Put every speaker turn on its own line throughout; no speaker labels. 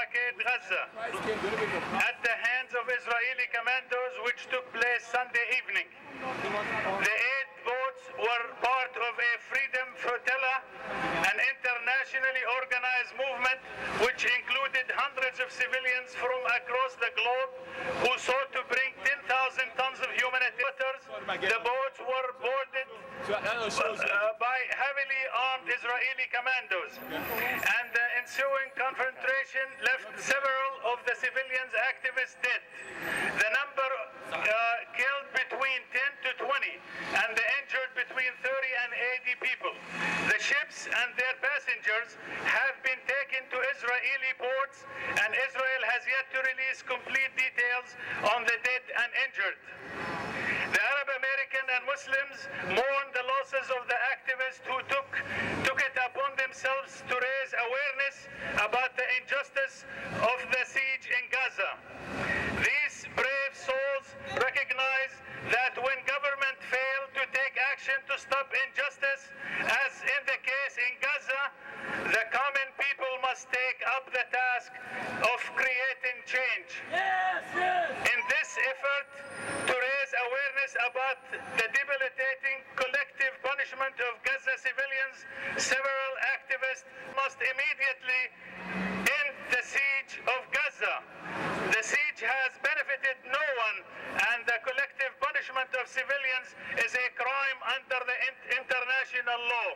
blockade Gaza at the hands of Israeli commandos, which took place Sunday evening. The 8 boats were part of a freedom flotilla, an internationally organized movement which included hundreds of civilians from across the globe who sought to bring 10,000 tons of humanitarian. The boats were boarded by heavily armed Israeli commandos, and the ensuing confrontation left several of the civilians activists dead. The number killed between 10 to 20 and the injured between 30 and 80 people. The ships and their passengers have been taken to Israeli ports, and Israel has yet to release complete details on the dead and injured. The Arab American and Muslims mourn the losses of the activists who took it upon themselves to raise awareness about the injustice of the siege in Gaza. These brave souls recognize that when government fail to take action to stop injustice, as in the case in Gaza, the common people must take up the task of creating change.
Yes, yes.
In this effort to raise awareness about the debilitating collective punishment of Gaza civilians, several activists must immediately end the siege of Gaza. The siege has benefited no one, and the collective punishment of civilians is a crime under the international law.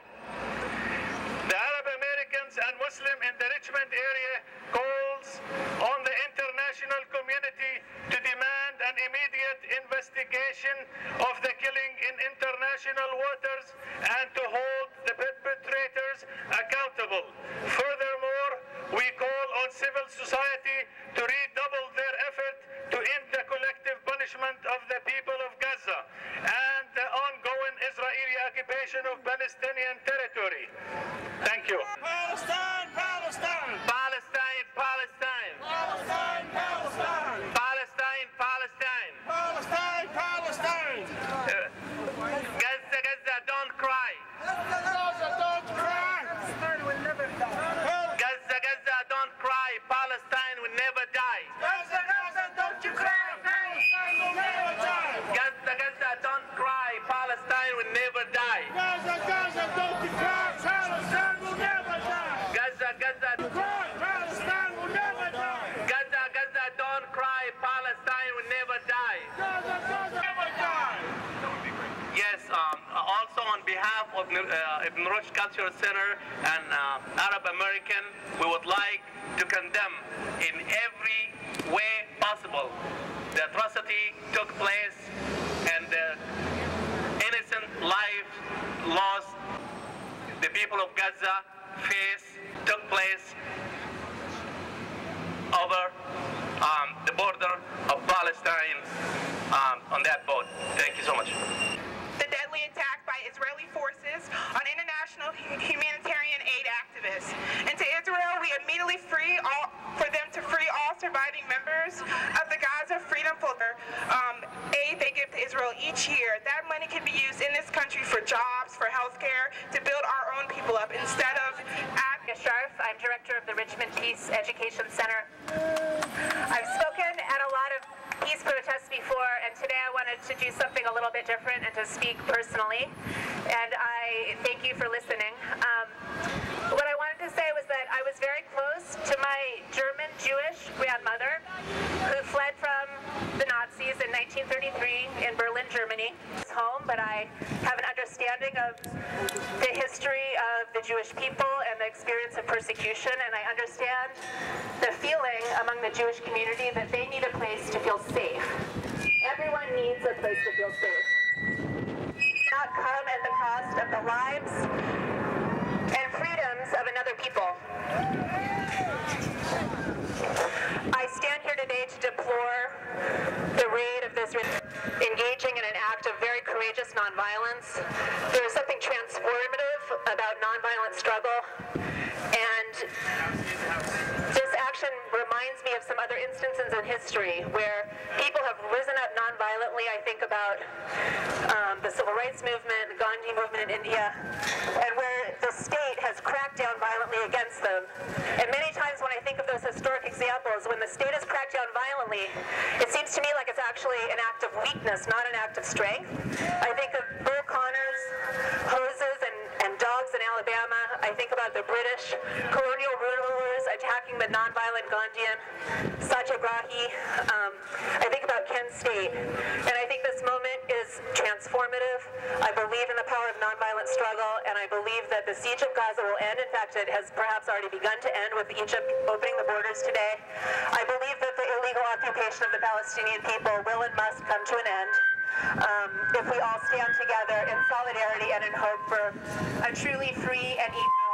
The Arab Americans and Muslims in the Richmond area calls on the international community to demand an immediate investigation of the killing in international waters and to hold the perpetrators accountable. Furthermore, we call on civil society to redouble their effort to end the collective punishment of the people of Gaza and the ongoing Israeli occupation of Palestinian territory. Thank you.
Palestine, Palestine.
Palestine, Palestine.
Palestine, Palestine.
Palestine, Palestine.
Palestine, Palestine.
Gaza, Gaza, don't cry.
Gaza, don't cry.
Gaza, Gaza, don't cry. Palestine will never die.
Gaza, Gaza, don't you cry. Palestine will never die.
Gaza, Gaza, don't cry. Palestine will never die.
Gaza, Gaza, don't you cry. Palestine will never die.
Gaza, Gaza,
Cry, Palestine will never die.
Gaza, Gaza, don't cry. Palestine will never die.
Gaza, Gaza, never die.
Yes, also on behalf of Ibn Rushd Cultural Center and Arab American, we would like to condemn in every way possible the atrocity took place and the innocent life lost the people of Gaza took place over the border of Palestine on that boat. Thank you so much.
The deadly attack by Israeli forces on international humanitarian aid activists. And to Israel, we immediately for them to free all surviving members of the Gaza Freedom Flotilla aid they give to Israel each year. That money can be used in this country for jobs, for health care, to build our own people up instead of
Sharf. I'm director of the Richmond Peace Education Center. I've spoken at a lot of peace protests before, and today I wanted to do something a little bit different and to speak personally. And I thank you for listening. What I wanted to say was that I was very close to my German Jewish grandmother who fled from the Nazis in 1933 in Berlin, Germany. It's home, but I have an understanding of the history of the Jewish people and the experience of persecution, and I understand the feeling among the Jewish community that they need a place to feel safe. Everyone needs a place to feel safe. Not come at the cost of the lives and freedoms of another people. I stand here today to deplore the raid of this engaging in an act of very courageous nonviolence. There is something transformative about nonviolent struggle, and this action reminds me of some other instances in history where people have risen up nonviolently. I think about the civil rights movement, the Gandhi movement in India, and where the state has cracked down violently against them. And many times when I think of those historic examples, the state is cracked down violently, it seems to me like it's actually an act of weakness, not an act of strength. I think of Bull Connors, hoses, and dogs in Alabama. I think about the British colonial rulers attacking the nonviolent Gandhian Satyagrahi. I think about Kent State. And I think this moment is transformative. I believe in the power of nonviolent struggle, and I believe that the siege of Gaza will end. In fact, it has perhaps already begun to end with Egypt opening the borders today. I believe that the illegal occupation of the Palestinian people will and must come to an end. If we all stand together in solidarity and in hope for a truly free and equal